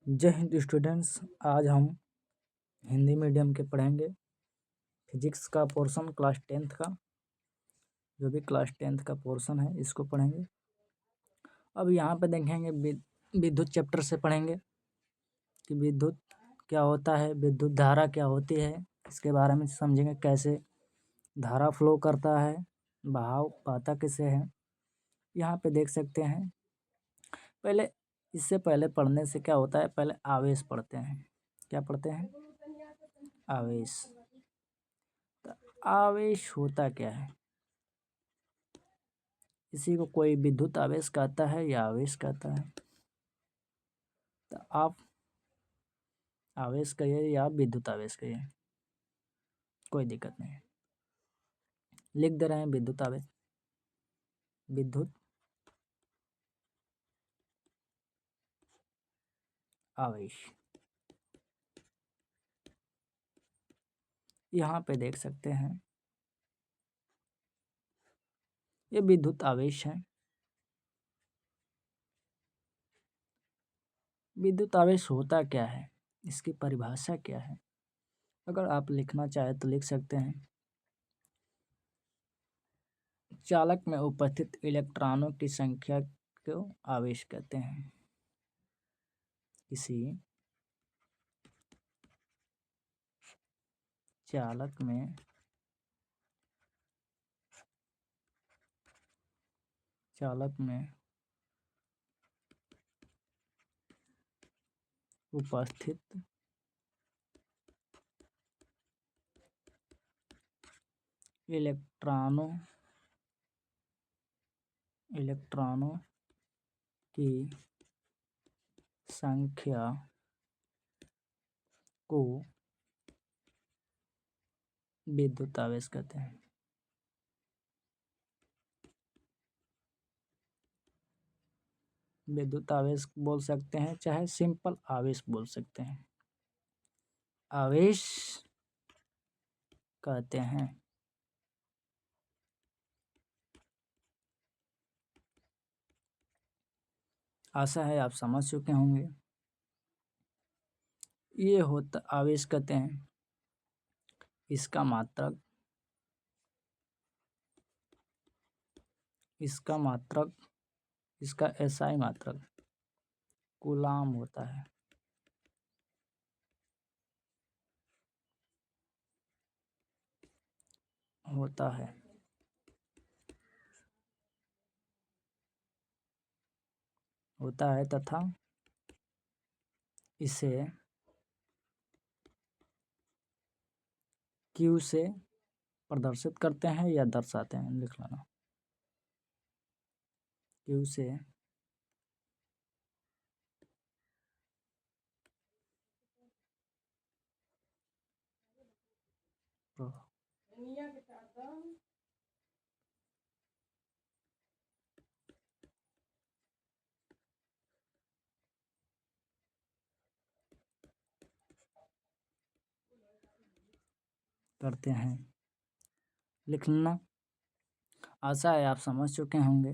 जय हिंद स्टूडेंट्स। आज हम हिंदी मीडियम के पढ़ेंगे फिजिक्स का पोर्शन क्लास 10th का। जो भी क्लास 10th का पोर्शन है इसको पढ़ेंगे। अब यहाँ पे देखेंगे विद्युत चैप्टर से पढ़ेंगे कि विद्युत क्या होता है, विद्युत धारा क्या होती है, इसके बारे में समझेंगे। कैसे धारा फ्लो करता है, बहाव पाता कैसे है। यहाँ पे देख सकते हैं। पहले इससे पहले पढ़ने से क्या होता है, पहले आवेश पढ़ते हैं। क्या पढ़ते हैं? आवेश। तो आवेश होता क्या है, इसी को कोई विद्युत आवेश कहता है या आवेश कहता है। तो आप आवेश कहिए या विद्युत आवेश कहिए, कोई दिक्कत नहीं है। लिख दे रहे हैं विद्युत आवेश, विद्युत आवेश। यहाँ पे देख सकते हैं ये विद्युत आवेश है। विद्युत आवेश होता क्या है, इसकी परिभाषा क्या है, अगर आप लिखना चाहे तो लिख सकते हैं। चालक में उपस्थित इलेक्ट्रॉनों की संख्या को आवेश कहते हैं। किसी चालक में उपस्थित इलेक्ट्रॉनों की संख्या को विद्युत आवेश कहते हैं। विद्युत आवेश बोल सकते हैं, चाहे सिंपल आवेश बोल सकते हैं, आवेश कहते हैं। आशा है आप समझ चुके होंगे। ये होता आवेश कहते हैं। इसका मात्रक इसका एसआई मात्रक कूलाम होता है। तथा इसे Q से प्रदर्शित करते हैं या दर्शाते हैं, लिख लेना। Q से करते हैं, लिख लेना। आशा है आप समझ चुके होंगे।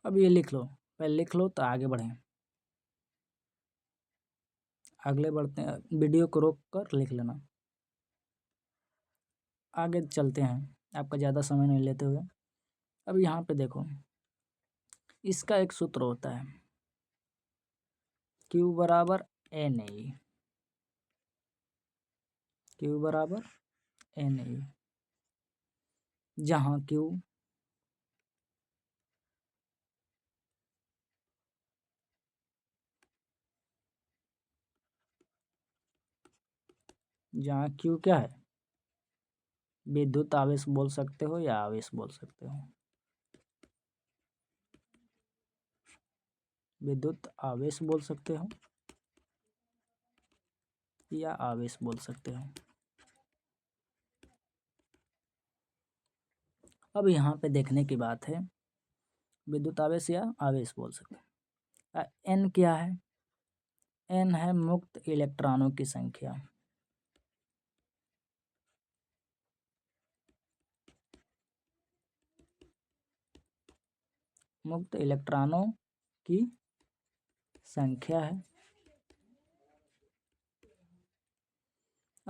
अब ये लिख लो, पहले लिख लो तो आगे बढ़ें। अगले बढ़ते हैं, वीडियो को रोक कर लिख लेना। आगे चलते हैं आपका ज़्यादा समय नहीं लेते हुए। अब यहाँ पे देखो, इसका एक सूत्र होता है Q बराबर NA। Q बराबर NA, जहाँ Q क्या है, विद्युत आवेश बोल सकते हो या आवेश बोल सकते हो। विद्युत आवेश बोल सकते हो या आवेश बोल सकते हो। अब यहाँ पे देखने की बात है, विद्युत आवेश या आवेश बोल सकते हैं। N क्या है? N है मुक्त इलेक्ट्रॉनों की संख्या। मुक्त इलेक्ट्रॉनों की संख्या है।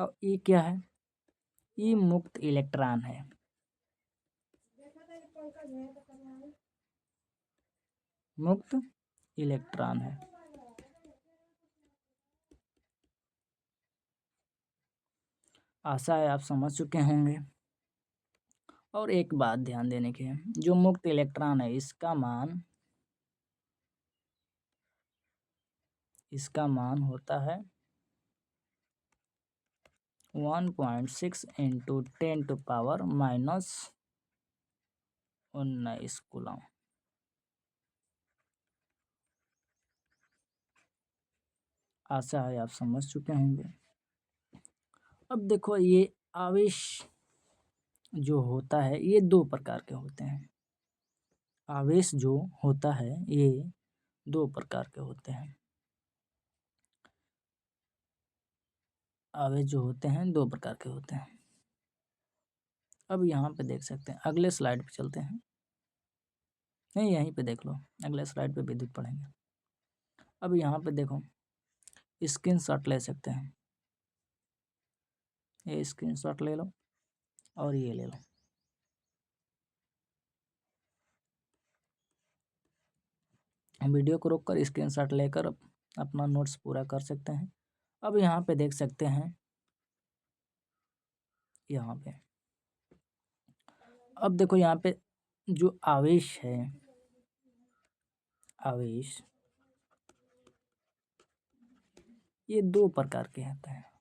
और ई क्या है? ई मुक्त इलेक्ट्रॉन है। मुक्त इलेक्ट्रॉन है। आशा है आप समझ चुके होंगे। और एक बात ध्यान देने की है, जो मुक्त इलेक्ट्रॉन है इसका मान होता है 1.6 इंटू 10⁻⁻19 कूलम। आशा है आप समझ चुके होंगे। अब देखो, ये आवेश जो होता है ये दो प्रकार के होते हैं। आवेश जो होता है ये दो प्रकार के होते हैं। आवेश जो होते हैं दो प्रकार के होते हैं। अब यहाँ पे देख सकते हैं, अगले स्लाइड पे चलते हैं। नहीं, यहीं पे देख लो, अगले स्लाइड पे विद्युत पढ़ेंगे। अब यहाँ पे देखो, स्क्रीनशॉट ले सकते हैं। ये स्क्रीनशॉट ले लो और ये ले लो। वीडियो को रोककर स्क्रीनशॉट लेकर अपना नोट्स पूरा कर सकते हैं। अब यहाँ पे देख सकते हैं, यहाँ पे अब देखो, यहाँ पे जो आवेश है, आवेश ये दो प्रकार के होते हैं।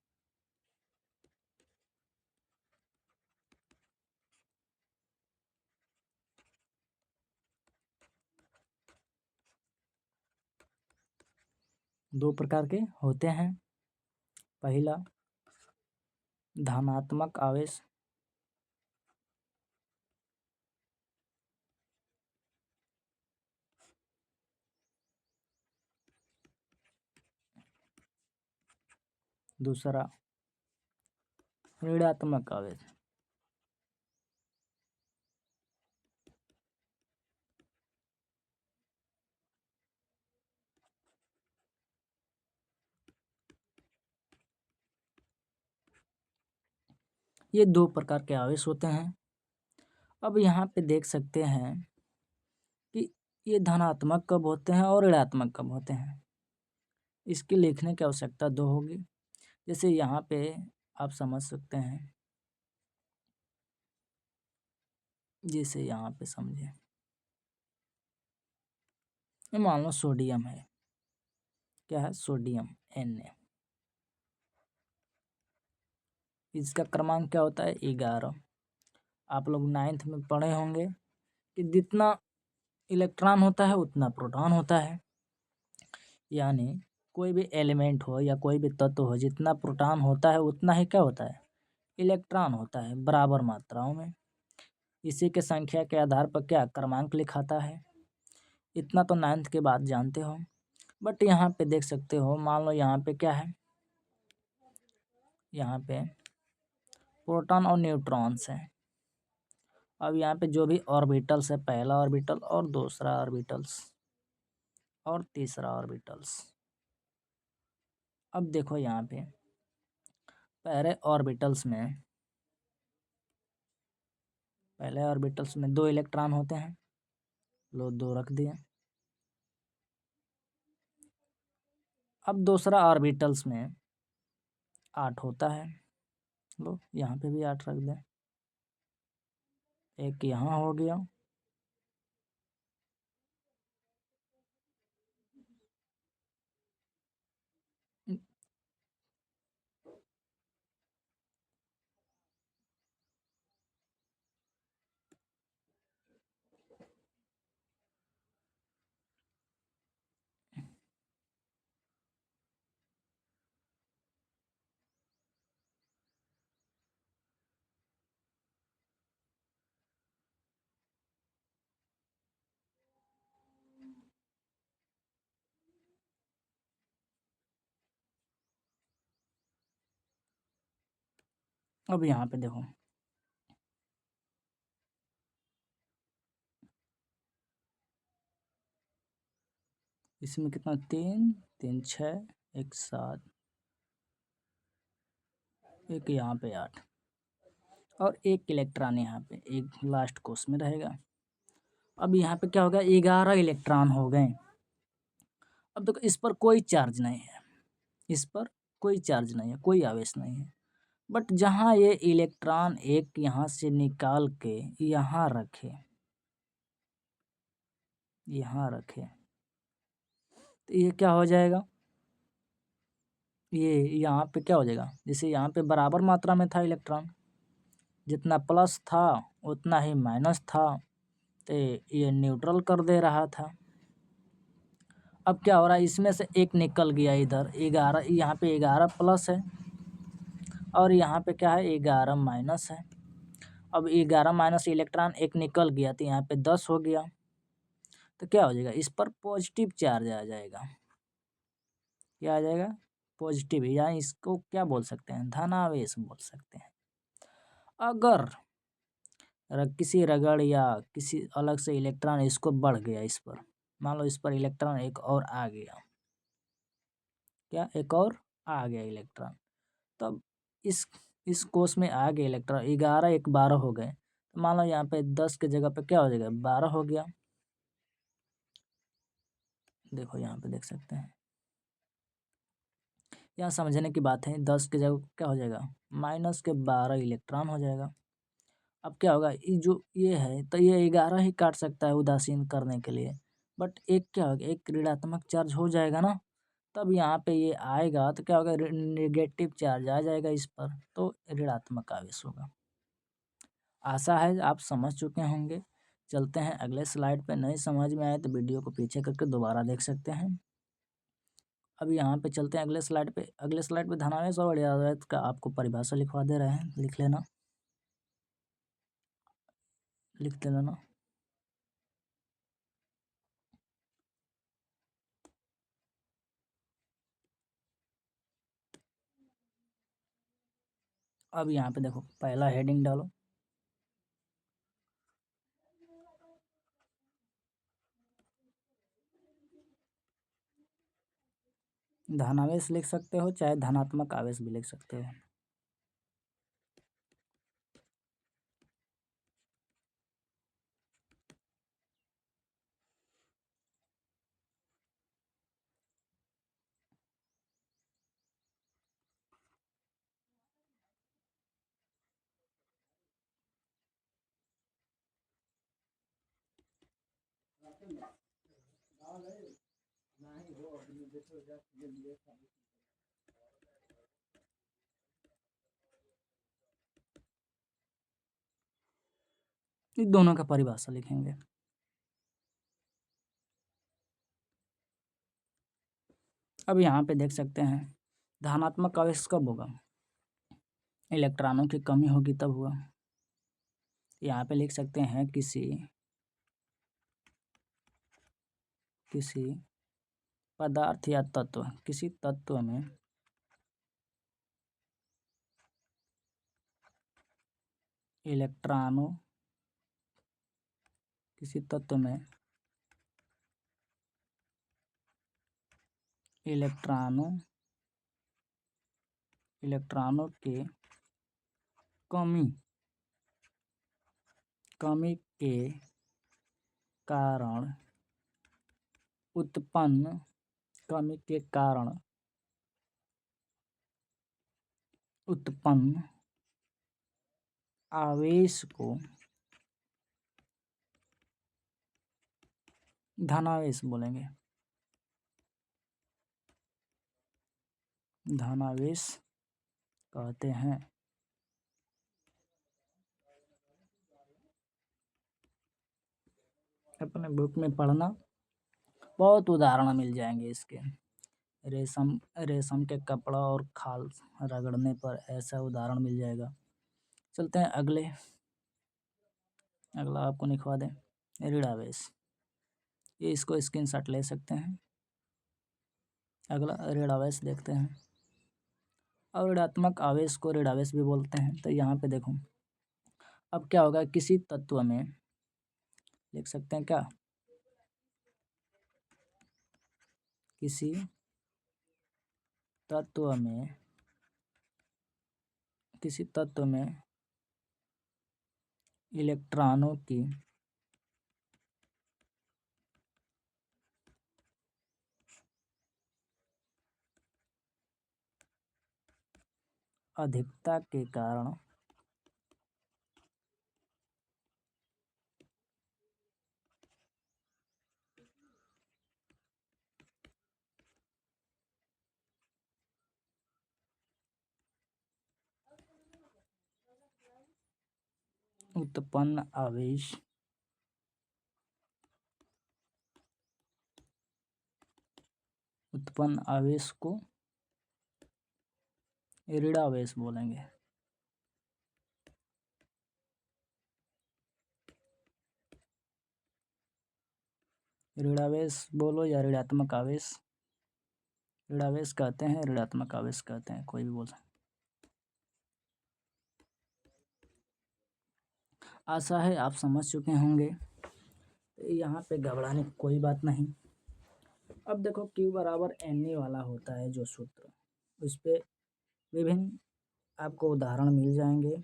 दो प्रकार के होते हैं। पहला धनात्मक आवेश, दूसरा ऋणात्मक आवेश। ये दो प्रकार के आवेश होते हैं। अब यहाँ पे देख सकते हैं कि ये धनात्मक कब होते हैं और ऋणात्मक कब होते हैं। इसके लिखने की आवश्यकता दो होगी। जैसे यहाँ पे आप समझ सकते हैं, जैसे यहाँ पे समझे, ये मान लो सोडियम है। क्या है? Sodium Na। इसका क्रमांक क्या होता है? 11। आप लोग 9th में पढ़े होंगे कि जितना इलेक्ट्रॉन होता है उतना प्रोटॉन होता है। यानी कोई भी एलिमेंट हो या कोई भी तत्व हो, जितना प्रोटॉन होता है उतना ही क्या होता है? इलेक्ट्रॉन होता है, बराबर मात्राओं में। इसी के संख्या के आधार पर क्या क्रमांक लिखाता है। इतना तो 9th के बाद जानते हो। बट यहाँ पे देख सकते हो, मान लो यहाँ पे क्या है, यहाँ पे प्रोटॉन और न्यूट्रॉन्स हैं। अब यहाँ पे जो भी ऑर्बिटल्स है, पहला ऑर्बिटल और दूसरा ऑर्बिटल्स और तीसरा ऑर्बिटल्स। अब देखो यहाँ पे पहले ऑर्बिटल्स में 2 इलेक्ट्रॉन होते हैं। लो 2 रख दिए। अब दूसरा ऑर्बिटल्स में 8 होता है। लो यहाँ पे भी 8 रख दें। एक यहाँ हो गया। अब यहाँ पे देखो, इसमें कितना? 3 3 6 1 7, एक यहाँ पे 8 और एक इलेक्ट्रॉन यहाँ पे एक लास्ट कोष में रहेगा। अब यहाँ पे क्या होगा, 11 इलेक्ट्रॉन हो गए। अब देखो इस पर कोई चार्ज नहीं है, इस पर कोई चार्ज नहीं है, कोई आवेश नहीं है। बट जहाँ ये इलेक्ट्रॉन एक यहाँ से निकाल के यहाँ रखे, यहाँ रखे, तो ये क्या हो जाएगा, ये यहाँ पे क्या हो जाएगा, जैसे यहाँ पे बराबर मात्रा में था इलेक्ट्रॉन, जितना प्लस था उतना ही माइनस था, तो ये न्यूट्रल कर दे रहा था। अब क्या हो रहा है, इसमें से एक निकल गया इधर, 11, यहाँ पे 11 प्लस है और यहाँ पे क्या है 11 माइनस है। अब 11 माइनस इलेक्ट्रॉन एक निकल गया तो यहाँ पे 10 हो गया, तो क्या हो जाएगा, इस पर पॉजिटिव चार्ज आ जाएगा। क्या आ जाएगा, पॉजिटिव, या इसको क्या बोल सकते हैं, धनावेश बोल सकते हैं। अगर किसी रगड़ या किसी अलग से इलेक्ट्रॉन इसको बढ़ गया, इस पर मान लो इस पर इलेक्ट्रॉन एक और आ गया, क्या एक और आ गया इलेक्ट्रॉन, तब इस कोष में आ गए इलेक्ट्रॉन, 11 एक 12 हो गए, तो मान लो यहाँ पे 10 के जगह पे क्या हो जाएगा, 12 हो गया। देखो यहाँ पे देख सकते हैं, यहाँ समझने की बात है, 10 के जगह क्या हो जाएगा, माइनस के 12 इलेक्ट्रॉन हो जाएगा। अब क्या होगा, ये जो ये है तो ये 11 ही काट सकता है उदासीन करने के लिए, बट एक क्या होगा, एक ऋणात्मक चार्ज हो जाएगा ना, तब यहाँ पे ये आएगा तो क्या होगा, नेगेटिव चार्ज आ जाएगा इस पर, तो ऋणात्मक आवेश होगा। आशा है आप समझ चुके होंगे। चलते हैं अगले स्लाइड पे, नहीं समझ में आए तो वीडियो को पीछे करके दोबारा देख सकते हैं। अब यहाँ पे चलते हैं अगले स्लाइड पे। अगले स्लाइड पे धनावेश और ऋणावेश का आपको परिभाषा लिखवा दे रहे हैं, लिख लेना, लिख लेना। अब यहाँ पे देखो पहला हेडिंग डालो, धनावेश लिख सकते हो, चाहे धनात्मक आवेश भी लिख सकते हो। इन दोनों का परिभाषा लिखेंगे। अब यहाँ पे देख सकते हैं धनात्मक आवेश कब होगा, इलेक्ट्रॉनों की कमी होगी तब हुआ। यहाँ पे लिख सकते हैं किसी पदार्थ या तत्व, किसी तत्व में इलेक्ट्रॉनों, किसी तत्व में इलेक्ट्रॉनों के कमी के कारण उत्पन्न, कमी के कारण उत्पन्न आवेश को धनावेश बोलेंगे, धनावेश कहते हैं। अपने बुक में पढ़ना, बहुत उदाहरण मिल जाएंगे इसके, रेशम के कपड़ा और खाल रगड़ने पर ऐसा उदाहरण मिल जाएगा। चलते हैं अगला आपको लिखवा दें, ऋणावेश, ये इसको स्क्रीनशॉट ले सकते हैं। अगला ऋणावेश देखते हैं, और ऋणात्मक आवेश को ऋणावेश भी बोलते हैं। तो यहाँ पे देखो अब क्या होगा, किसी तत्व में लिख सकते हैं क्या, किसी तत्व में किसी तत्व में इलेक्ट्रॉनों की अधिकता के कारण उत्पन्न आवेश को ऋणावेश बोलेंगे। ऋणावेश बोलो या ऋणात्मक आवेश, ऋणावेश कहते हैं, ऋणात्मक आवेश कहते हैं, कोई भी बोल सकते। आशा है आप समझ चुके होंगे। यहाँ पे घबराने की कोई बात नहीं। अब देखो Q बराबर NE वाला होता है जो सूत्र, उस पर विभिन्न आपको उदाहरण मिल जाएंगे।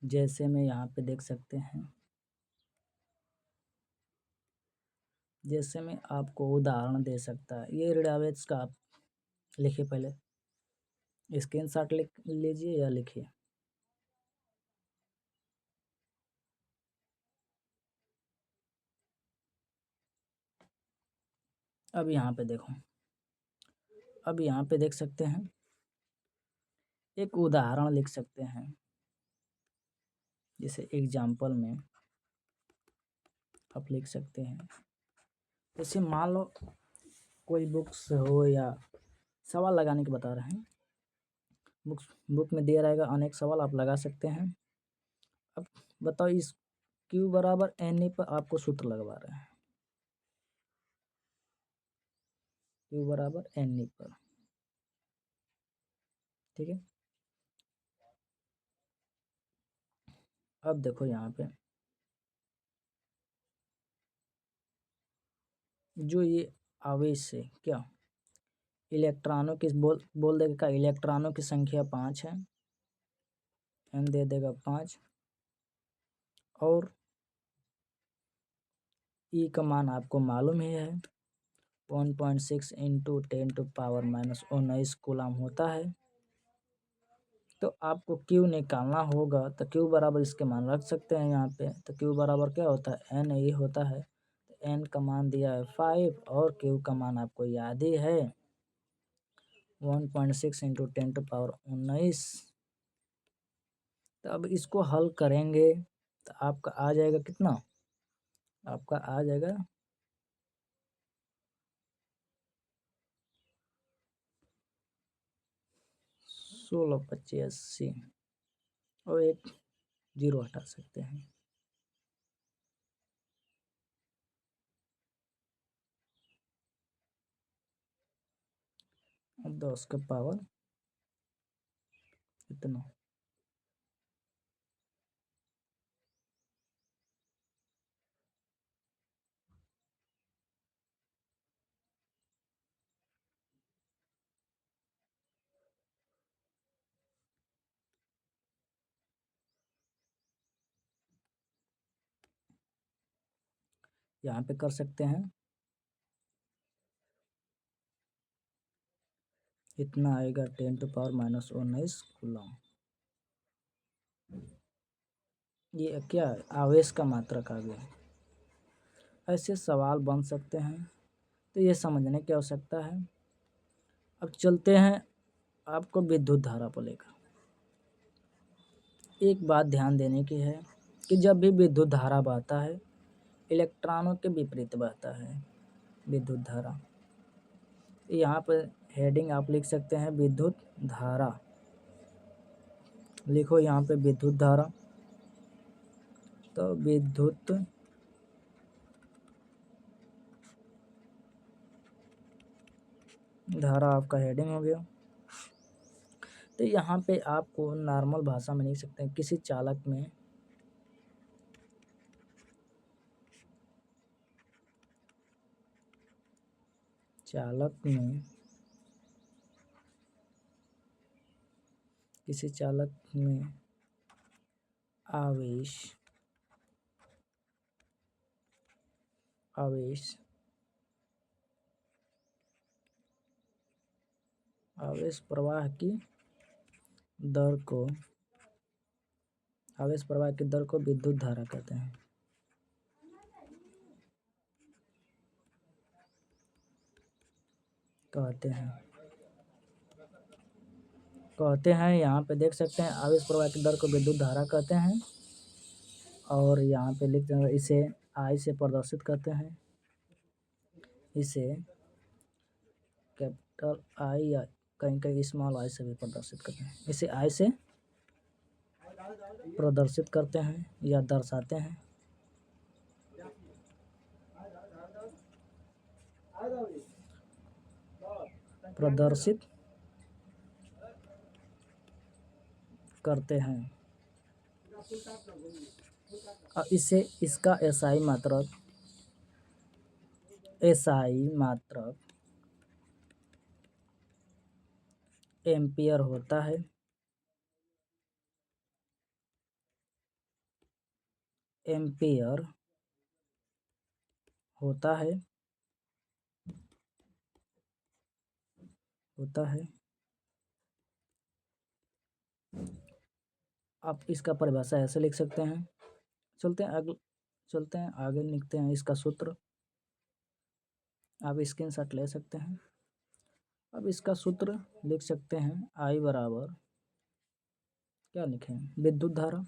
जैसे में यहाँ पे देख सकते हैं, जैसे में आपको उदाहरण दे सकता है। ये ऋणावेश का आप लिखिए, पहले स्क्रीनशॉट लिख लीजिए या लिखिए। अब यहाँ पे देखो, अब यहाँ पे देख सकते हैं, एक उदाहरण लिख सकते हैं। जैसे एग्जाम्पल में आप लिख सकते हैं, जैसे मान लो कोई बुक्स हो या सवाल लगाने के बता रहे हैं। बुक में दिया रहेगा अनेक सवाल, आप लगा सकते हैं। अब बताओ इस Q बराबर NE पर आपको सूत्र लगवा रहे हैं। Q बराबर NE पर, ठीक है। अब देखो यहाँ पे जो ये आवेश है, क्या इलेक्ट्रॉनों की बोल देगा, इलेक्ट्रॉनों की संख्या 5 है, n दे देगा 5, और E का मान आपको मालूम ही है, 1.6 इंटू 10⁻⁻19 कूलम होता है। तो आपको Q निकालना होगा, तो Q बराबर इसके मान रख सकते हैं यहाँ पे। तो Q बराबर क्या होता है, NE होता है। तो N का मान दिया है 5 और Q का मान आपको याद ही है 1.6 इंटू 10⁻19। तो अब इसको हल करेंगे तो आपका आ जाएगा कितना, आपका आ जाएगा 1685 और एक 0 हटा सकते हैं। अब 10 का पावर इतना। यहाँ पे कर सकते हैं, इतना आएगा 10⁻⁻19 कूलम। ये क्या है, आवेश का मात्रक आ गया। ऐसे सवाल बन सकते हैं, तो ये समझने की आवश्यकता है। अब चलते हैं आपको विद्युत धारा पर लेकर। एक बात ध्यान देने की है कि जब भी विद्युत धारा बहता है, इलेक्ट्रॉनों के विपरीत बहता है विद्युत धारा। यहाँ पर हेडिंग आप लिख सकते हैं विद्युत धारा, लिखो यहाँ पे विद्युत धारा। तो विद्युत धारा आपका हेडिंग हो गया। तो यहाँ पे आपको नॉर्मल भाषा में लिख सकते हैं, किसी चालक में किसी चालक में आवेश प्रवाह की दर को विद्युत धारा कहते हैं। यहाँ पे देख सकते हैं आवेश प्रवाह की दर को विद्युत धारा कहते हैं, और यहाँ पे लिख देंगे इसे I से प्रदर्शित करते हैं, इसे कैपिटल I या कहीं स्मॉल I से भी प्रदर्शित करते हैं। इसे I से प्रदर्शित करते हैं या दर्शाते हैं। प्रदर्शित करते हैं। इसे इसका SI मात्रक एम्पियर होता है। आप इसका परिभाषा ऐसे लिख सकते हैं। चलते हैं आगे लिखते हैं इसका सूत्र। आप स्क्रीनशॉट ले सकते हैं। अब इसका सूत्र लिख सकते हैं I बराबर क्या लिखें, विद्युत धारा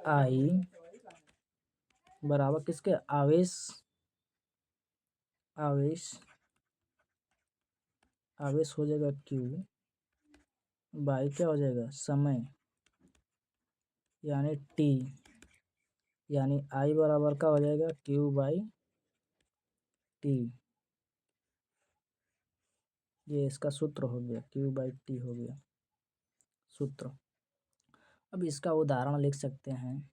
I बराबर किसके, आवेश हो जाएगा Q बाई क्या हो जाएगा, समय यानी T, यानी I बराबर का हो जाएगा Q बाई T। ये इसका सूत्र हो गया, Q बाई T हो गया सूत्र। अब इसका उदाहरण लिख सकते हैं।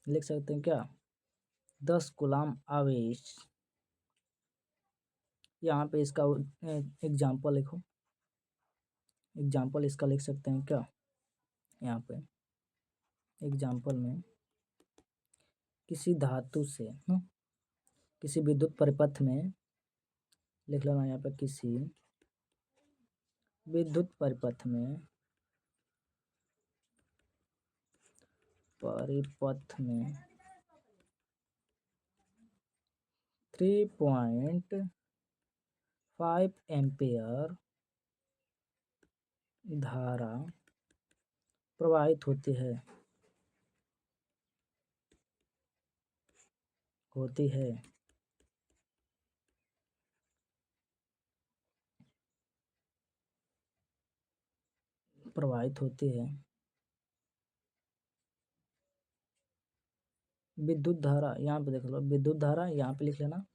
क्या, 10 कूलाम आवेश। यहाँ पे इसका एग्जाम्पल लिखो। एग्जाम्पल इसका लिख सकते हैं क्या, यहाँ पे एग्जाम्पल में किसी धातु से किसी विद्युत परिपथ में लिख लेना। यहाँ पे किसी विद्युत परिपथ में 3.5 एम्पियर धारा प्रवाहित होती है। विद्युत धारा यहाँ पे देख लो, विद्युत धारा यहाँ पे लिख लेना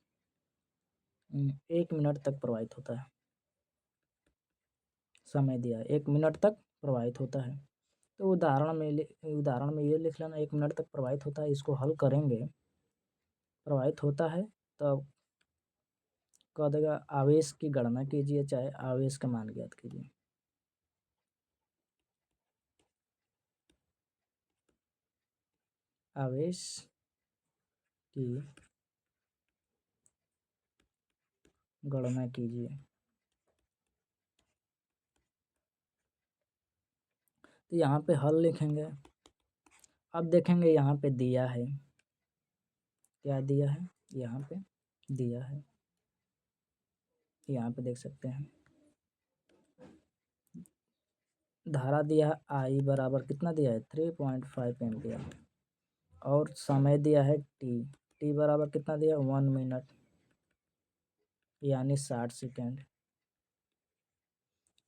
1 मिनट तक प्रवाहित होता है। समय दिया है 1 मिनट तक प्रवाहित होता है। तो उदाहरण में ये लिख लेना 1 मिनट तक प्रवाहित होता है। इसको हल करेंगे, प्रवाहित होता है तब कह देगा आवेश की गणना कीजिए, चाहे आवेश का मान ज्ञात कीजिए। आवेश की गणना कीजिए। तो यहाँ पे हल लिखेंगे। अब देखेंगे यहाँ पे दिया है, क्या दिया है, यहाँ पे दिया है, यहाँ पे देख सकते हैं धारा दिया है I बराबर कितना दिया है 3.5 एम्पियर, और समय दिया है T बराबर कितना दिया 1 मिनट यानी 60 सेकेंड,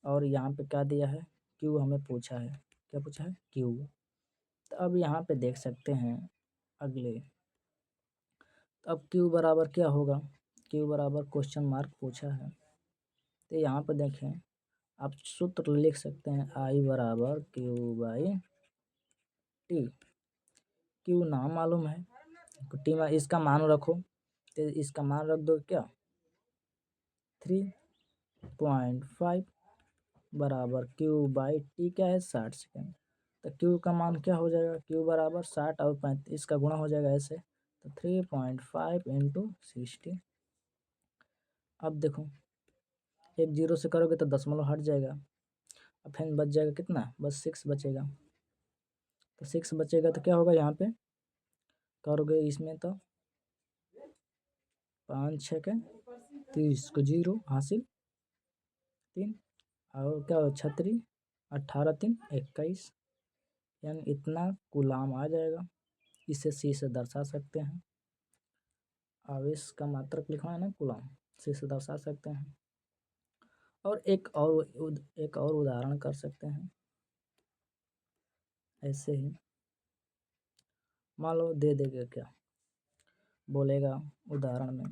और यहाँ पे क्या दिया है Q हमें पूछा है, क्या पूछा है Q। तो अब यहाँ पे देख सकते हैं अगले, अब Q बराबर क्या होगा, क्यू बराबर क्वेश्चन मार्क पूछा है, तो यहाँ पर देखें आप सूत्र लिख सकते हैं आई बराबर क्यू बाई टी। क्यू नाम मालूम है, टी में इसका मान रखो, तो इसका मान रख दो क्या 3.5 बराबर क्यू बाई टी क्या है 60 सेकेंड। तो क्यू का मान क्या हो जाएगा, क्यू बराबर 60 और 35 का गुणा हो जाएगा ऐसे, तो 3.5 इंटू 60। अब देखो एक जीरो से करोगे तो दशमलव हट जाएगा, अब फिर बच जाएगा कितना, बस 6 बचेगा। तो 6 बचेगा तो क्या होगा, यहाँ पे करोगे इसमें तो 5 6 के 30 को जीरो हासिल 3 और क्या हो 36 18 3 21, यानी इतना कूलाम आ जाएगा। इसे सी से दर्शा सकते हैं, आवेश का मात्रक लिखना है ना कूलाम, सी से दर्शा सकते हैं। और एक और उदाहरण कर सकते हैं ऐसे ही। मान लो दे देगा क्या, बोलेगा उदाहरण में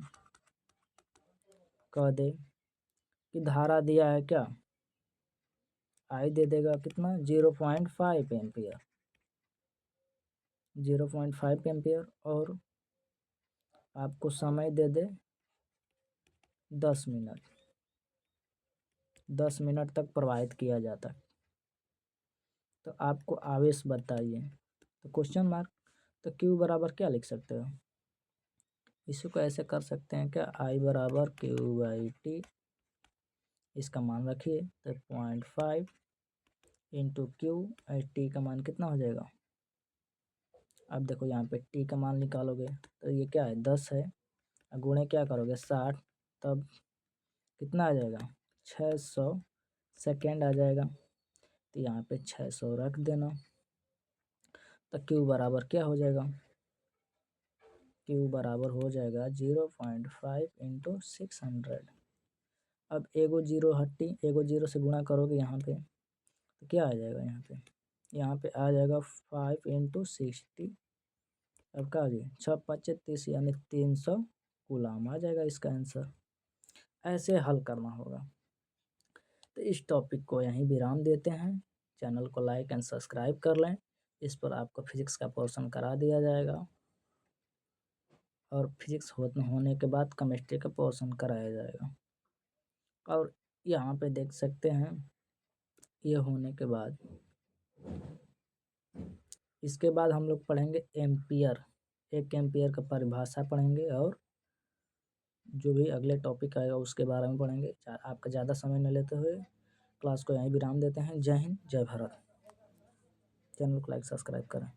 कह दे कि धारा दिया है क्या, आई दे देगा कितना 0.5 एम्पियर, 0.5 एम्पियर, और आपको समय दे दे 10 मिनट, 10 मिनट तक प्रवाहित किया जाता है। तो आपको आवेश बताइए, तो क्वेश्चन मार्क। तो क्यू बराबर क्या लिख सकते हो, इसको ऐसे कर सकते हैं क्या, आई बराबर क्यू बाई टी, इसका मान रखिए तो 0.5 इंटू क्यू, टी का मान कितना हो जाएगा। अब देखो यहाँ पे टी का मान निकालोगे तो ये क्या है 10 है, गुणे क्या करोगे 60, तब कितना आ जाएगा 600 सेकेंड आ जाएगा। तो यहाँ पे 600 रख देना, तो क्यू बराबर क्या हो जाएगा, क्यू बराबर हो जाएगा 0.5 इंटू 600। अब एगो जीरो हट्टी, एगो जीरो से गुणा करोगे यहाँ पे तो क्या आ जाएगा, यहाँ पे आ जाएगा 5 इंटू 60। अब क्या आ गया 6×5 = 30 यानी 300 कूलाम आ जाएगा इसका आंसर। ऐसे हल करना होगा। तो इस टॉपिक को यहीं विराम देते हैं। चैनल को लाइक एंड सब्सक्राइब कर लें, इस पर आपको फिजिक्स का पोर्शन करा दिया जाएगा और फिजिक्स होने के बाद केमिस्ट्री का पोर्शन कराया जाएगा। और यहाँ पे देख सकते हैं ये होने के बाद इसके बाद हम लोग पढ़ेंगे एम्पियर, 1 एम्पियर का परिभाषा पढ़ेंगे और जो भी अगले टॉपिक आएगा उसके बारे में पढ़ेंगे। आपका ज़्यादा समय न लेते हुए क्लास को यहीं विराम देते हैं। जय हिंद, जय भारत। चैनल को लाइक सब्सक्राइब करें।